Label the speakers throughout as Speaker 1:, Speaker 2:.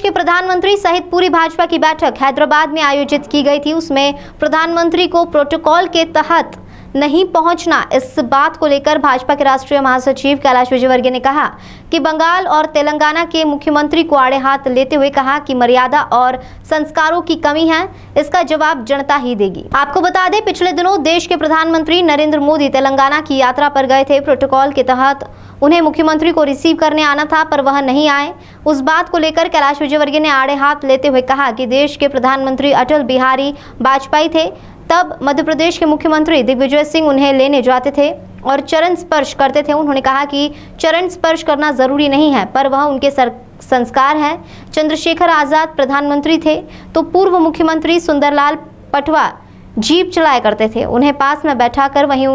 Speaker 1: प्रदेश के प्रधानमंत्री सहित पूरी भाजपा की बैठक हैदराबाद में आयोजित की गई थी। उसमें प्रधानमंत्री को प्रोटोकॉल के तहत नहीं पहुंचना, इस बात को लेकर भाजपा के राष्ट्रीय महासचिव कैलाश विजयवर्गीय ने कहा कि बंगाल और तेलंगाना के मुख्यमंत्री को आड़े हाथ लेते हुए कहा कि मर्यादा और संस्कारों की कमी है, इसका जवाब जनता ही देगी। आपको बता दें, पिछले दिनों देश के प्रधानमंत्री नरेंद्र मोदी तेलंगाना की यात्रा पर गए थे। प्रोटोकॉल के तहत उन्हें मुख्यमंत्री को रिसीव करने आना था, पर वह नहीं आए। उस बात को लेकर कैलाश विजयवर्गीय ने आड़े हाथ लेते हुए कहा कि देश के प्रधानमंत्री अटल बिहारी वाजपेयी थे, तब मध्य प्रदेश के मुख्यमंत्री दिग्विजय सिंह उन्हें लेने जाते थे और चरण स्पर्श करते थे। उन्होंने कहा कि चरण स्पर्श करना जरूरी नहीं है, पर वह उनके संस्कार है। चंद्रशेखर आजाद प्रधानमंत्री थे तो पूर्व मुख्यमंत्री सुंदरलाल पटवा जीप चलाया करते थे, उन्हें पास में बैठाकर वहीं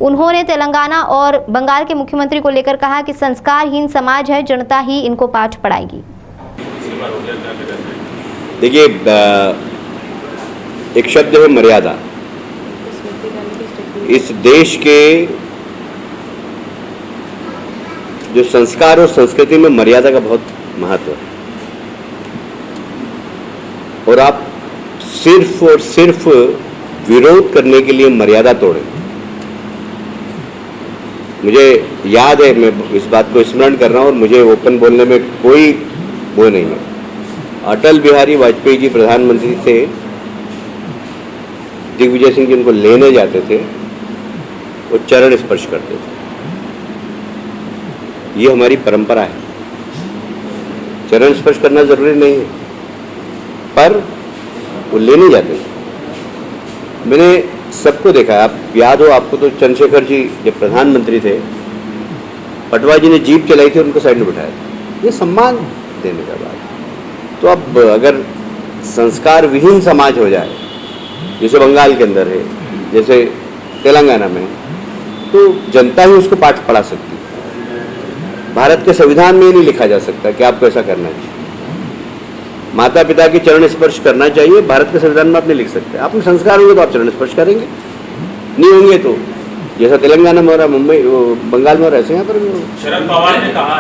Speaker 1: उन्होंने तेलंगाना और बंगाल के मुख्यमंत्री को लेकर कहा कि संस्कारहीन समाज है, जनता ही इनको पाठ पढ़ाएगी।
Speaker 2: देखिए, एक शब्द है मर्यादा। इस देश के जो संस्कार और संस्कृति में मर्यादा का बहुत महत्व है, और आप सिर्फ और सिर्फ विरोध करने के लिए मर्यादा तोड़ें। मुझे याद है, मैं इस बात को स्मरण कर रहा हूं और मुझे ओपन बोलने में कोई वो नहीं है। अटल बिहारी वाजपेयी जी प्रधानमंत्री थे, दिग्विजय सिंह जी उनको लेने जाते थे, वो चरण स्पर्श करते थे। ये हमारी परंपरा है। चरण स्पर्श करना जरूरी नहीं है, पर वो लेने जाते थे। मैंने सबको देखा है, आप याद हो आपको तो, चंद्रशेखर जी जब प्रधानमंत्री थे, पटवा जी ने जीप चलाई थी और उनको साइड में बिठाया था। ये सम्मान देने का बात है। तो अब अगर संस्कार विहीन समाज हो जाए, जैसे बंगाल के अंदर है, जैसे तेलंगाना में, तो जनता ही उसको पाठ पढ़ा सकती है। भारत के संविधान में नहीं लिखा जा सकता कि आपको ऐसा करना चाहिए। माता पिता की चरण स्पर्श करना चाहिए, भारत के संविधान में आप नहीं लिख सकते। आप में संस्कार होंगे तो आप चरण स्पर्श करेंगे, नहीं होंगे तो जैसा तेलंगाना में हो रहा, मुंबई बंगाल में हो रहा, ऐसे यहाँ पर भी हो।
Speaker 3: शरद पवार ने कहा